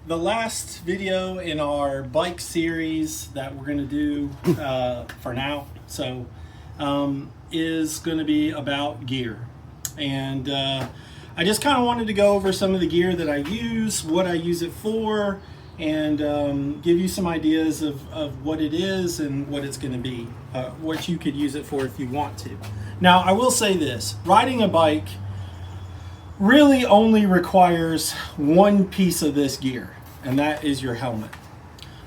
the last video in our bike series that we're going to do for now, is going to be about gear. And I just kind of wanted to go over some of the gear that I use, what I use it for, and give you some ideas of what it is and what it's going to be, what you could use it for if you want to. Now, I will say this, riding a bike really only requires one piece of this gear, and that is your helmet.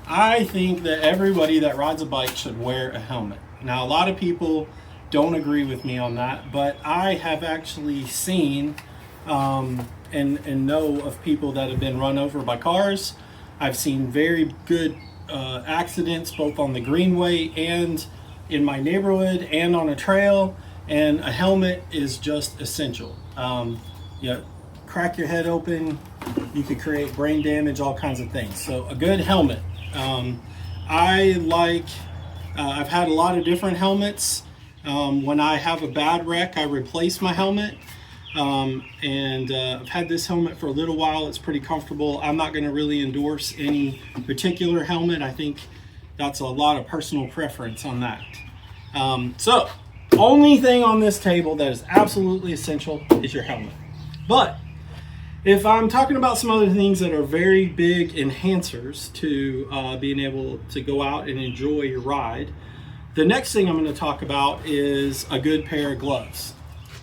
I think that everybody that rides a bike should wear a helmet. Now, a lot of people don't agree with me on that, but I have actually seen and know of people that have been run over by cars. I've seen very good accidents both on the greenway and in my neighborhood and on a trail, and a helmet is just essential. Crack your head open, you could create brain damage, all kinds of things. So a good helmet. I've had a lot of different helmets. When I have a bad wreck, I replace my helmet. I've had this helmet for a little while. It's pretty comfortable. I'm not going to really endorse any particular helmet. I think that's a lot of personal preference on that. So only thing on this table that is absolutely essential is your helmet. But if I'm talking about some other things that are very big enhancers to being able to go out and enjoy your ride, the next thing I'm going to talk about is a good pair of gloves.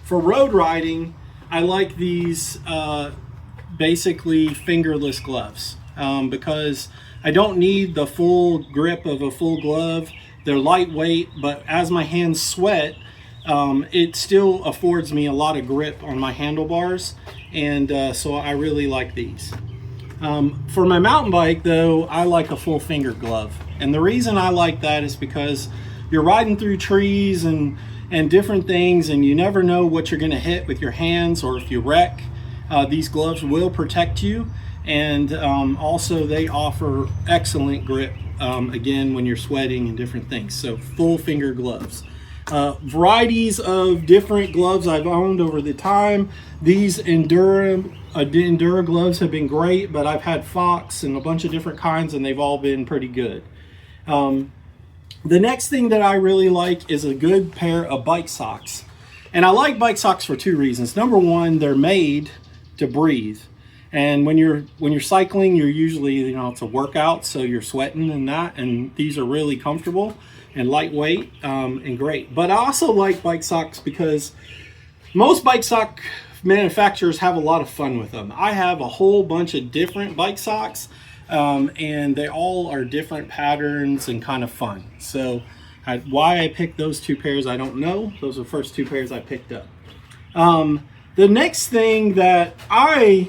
For road riding, I like these basically fingerless gloves because I don't need the full grip of a full glove. They're lightweight, but as my hands sweat, it still affords me a lot of grip on my handlebars, and so I really like these. For my mountain bike though, I like a full finger glove, and the reason I like that is because you're riding through trees and different things, and you never know what you're going to hit with your hands, or if you wreck, these gloves will protect you. And also they offer excellent grip again when you're sweating and different things. So full finger gloves. Varieties of different gloves I've owned over the time. These Endura gloves have been great, but I've had Fox and a bunch of different kinds, and they've all been pretty good. The next thing that I really like is a good pair of bike socks. And I like bike socks for two reasons. Number one, they're made to breathe. And when you're cycling, you're usually, it's a workout, so you're sweating and that, and these are really comfortable and lightweight and great. But I also like bike socks because most bike sock manufacturers have a lot of fun with them. I have a whole bunch of different bike socks, and they all are different patterns and kind of fun. So why I picked those two pairs, I don't know. Those are the first two pairs I picked up. The next thing that I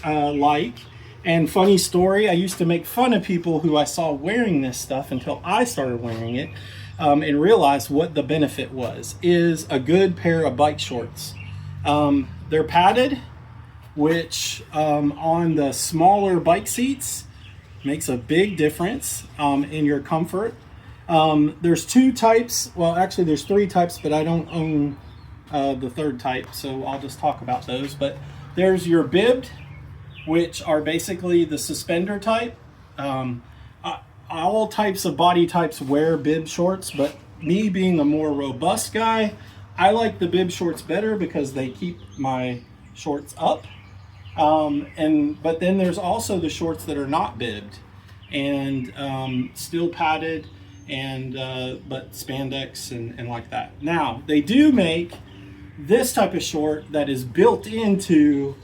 like, and funny story, I used to make fun of people who I saw wearing this stuff until I started wearing it and realized what the benefit was, is a good pair of bike shorts. They're padded, which on the smaller bike seats makes a big difference in your comfort. There's two types, well actually there's three types, but I don't own the third type, so I'll just talk about those. But there's your bibbed, which are basically the suspender type. All types of body types wear bib shorts, but me being a more robust guy, I like the bib shorts better because they keep my shorts up. But then there's also the shorts that are not bibbed and still padded, and but spandex and like that. Now they do make this type of short that is built into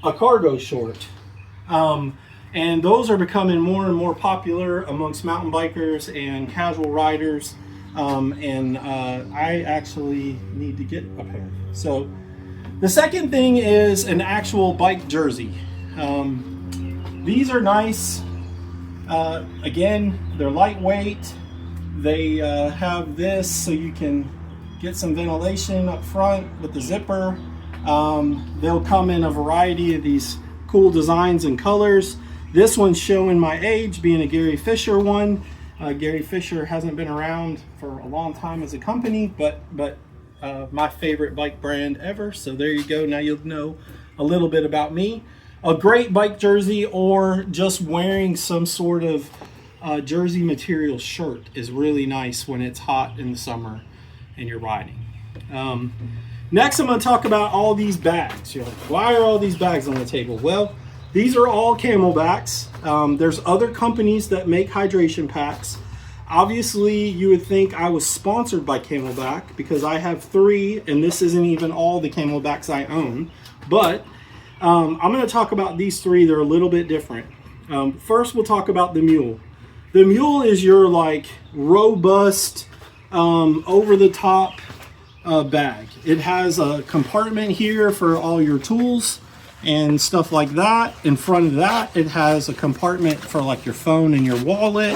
a cargo short, and those are becoming more and more popular amongst mountain bikers and casual riders, I actually need to get a pair. So the second thing is an actual bike jersey. These are nice. Again, they're lightweight. They have this so you can get some ventilation up front with the zipper. They'll come in a variety of these cool designs and colors. This one's showing my age, being a Gary Fisher one. Gary Fisher hasn't been around for a long time as a company, but my favorite bike brand ever. So there you go. Now you'll know a little bit about me. a great bike jersey or just wearing some sort of jersey material shirt is really nice when it's hot in the summer and you're riding. Next, I'm going to talk about all these bags. You're like, why are all these bags on the table? Well, these are all Camelbacks. There's other companies that make hydration packs. Obviously, you would think I was sponsored by Camelback because I have 3, and this isn't even all the Camelbacks I own. But I'm going to talk about these 3. They're a little bit different. First, we'll talk about the Mule. The Mule is your like robust, over-the-top bag. It has a compartment here for all your tools and stuff like that. In front of that, it has a compartment for like your phone and your wallet.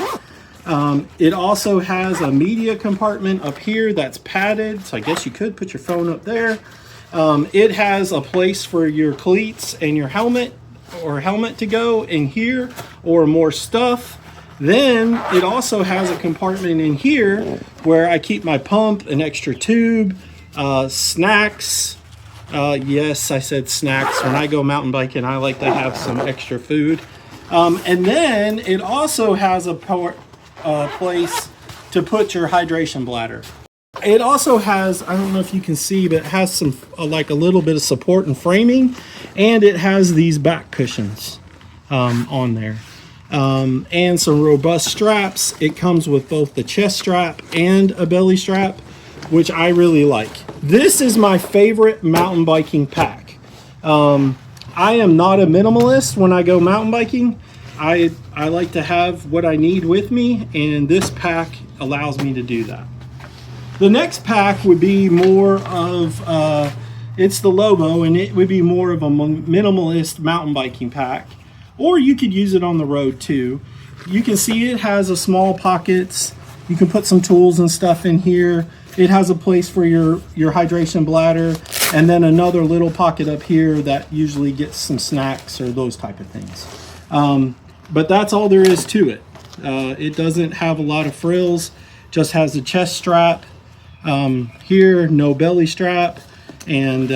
It also has a media compartment up here that's padded, so I guess you could put your phone up there. It has a place for your cleats and your helmet to go in here, or more stuff. Then it also has a compartment in here where I keep my pump, an extra tube, snacks. Yes, I said snacks. When I go mountain biking, I like to have some extra food. And then it also has a place to put your hydration bladder. It also has, I don't know if you can see, but it has some like a little bit of support and framing, and it has these back cushions on there. And some robust straps. It comes with both the chest strap and a belly strap, which I really like. This is my favorite mountain biking pack. I am not a minimalist when I go mountain biking. I like to have what I need with me, and this pack allows me to do that. The next pack would be more of, it's the Lobo, and it would be more of a minimalist mountain biking pack. Or you could use it on the road too. You can see it has a small pockets. You can put some tools and stuff in here. It has a place for your hydration bladder, and then another little pocket up here that usually gets some snacks or those type of things. But that's all there is to it. It doesn't have a lot of frills, just has a chest strap. Here, no belly strap. And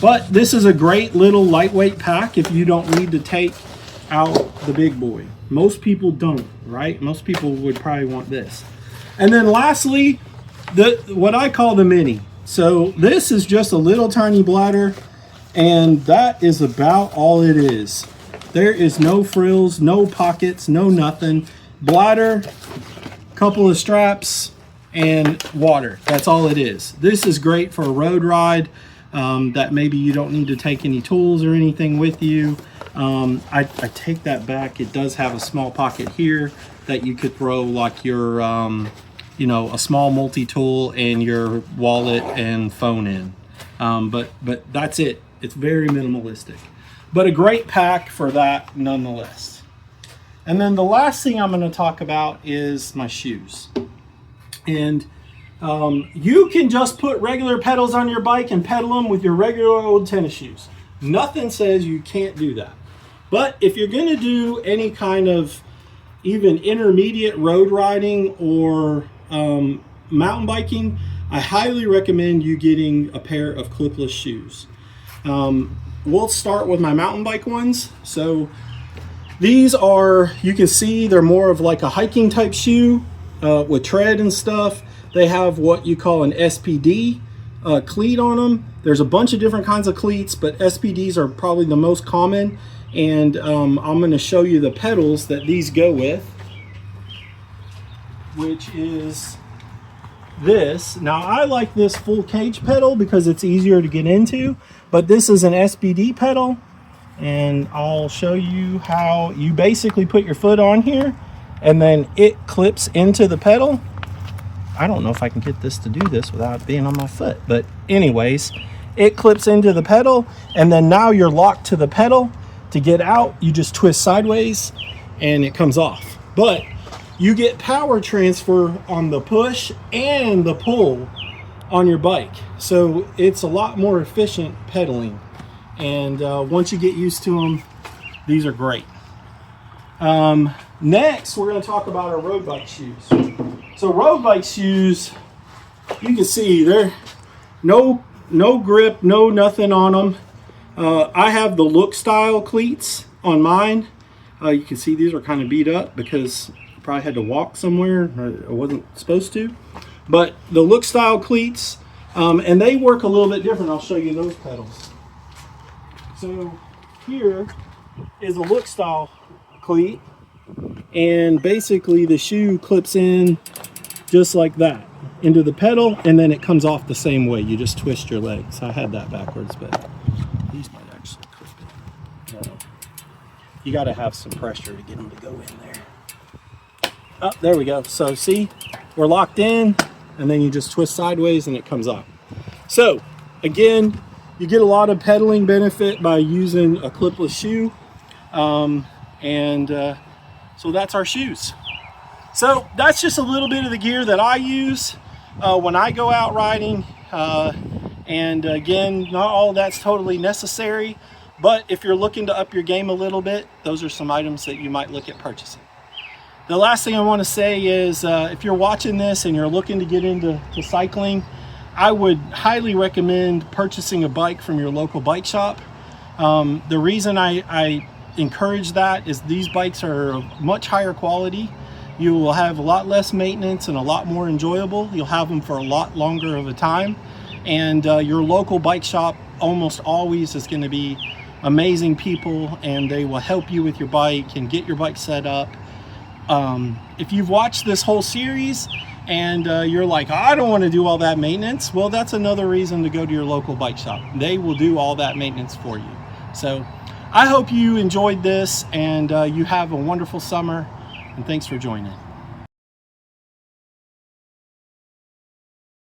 but this is a great little lightweight pack if you don't need to take out the big boy. Most people don't, right? Most people would probably want this. And then lastly, what I call the mini. So this is just a little tiny bladder, and that is about all it is. There is no frills, no pockets, no nothing. Bladder, couple of straps, and water. That's all it is. This is great for a road ride that maybe you don't need to take any tools or anything with you. I take that back. It does have a small pocket here that you could throw like your, a small multi-tool and your wallet and phone in. But that's it. It's very minimalistic. But a great pack for that nonetheless. And then the last thing I'm going to talk about is my shoes. And you can just put regular pedals on your bike and pedal them with your regular old tennis shoes. Nothing says you can't do that. But if you're going to do any kind of even intermediate road riding or mountain biking, I highly recommend you getting a pair of clipless shoes. We'll start with my mountain bike ones. So these are, you can see they're more of like a hiking type shoe with tread and stuff. They have what you call an SPD cleat on them. There's a bunch of different kinds of cleats, but SPDs are probably the most common. And I'm going to show you the pedals that these go with, which is this. Now I like this full cage pedal because it's easier to get into, but this is an SPD pedal, and I'll show you how you basically put your foot on here and then it clips into the pedal. I don't know if I can get this to do this without being on my foot, but anyways, it clips into the pedal, and then now you're locked to the pedal. To get out, you just twist sideways and it comes off. But you get power transfer on the push and the pull on your bike. So it's a lot more efficient pedaling. And once you get used to them, these are great. Next, we're going to talk about our road bike shoes. So road bike shoes, you can see they're no grip, no nothing on them. I have the Look Style cleats on mine. You can see these are kind of beat up because I probably had to walk somewhere. I wasn't supposed to. But the Look Style cleats, and they work a little bit different. I'll show you those pedals. So here is a Look Style cleat, and basically the shoe clips in just like that into the pedal, and then it comes off the same way. You just twist your legs. I had that backwards, but these might actually clip in. No. You got to have some pressure to get them to go in there. Oh, there we go. So see, we're locked in, and then you just twist sideways and it comes off. So again, you get a lot of pedaling benefit by using a clipless shoe. So that's our shoes. So that's just a little bit of the gear that I use when I go out riding. And again, not all that's totally necessary, but if you're looking to up your game a little bit, those are some items that you might look at purchasing. The last thing I want to say is if you're watching this and you're looking to get into cycling, I would highly recommend purchasing a bike from your local bike shop. The reason I encourage that is these bikes are much higher quality. You will have a lot less maintenance and a lot more enjoyable. You'll have them for a lot longer of a time. And your local bike shop almost always is going to be amazing people, and they will help you with your bike and get your bike set up. If you've watched this whole series and you're like, I don't want to do all that maintenance, well, that's another reason to go to your local bike shop. They will do all that maintenance for you. So I hope you enjoyed this, and you have a wonderful summer, and thanks for joining.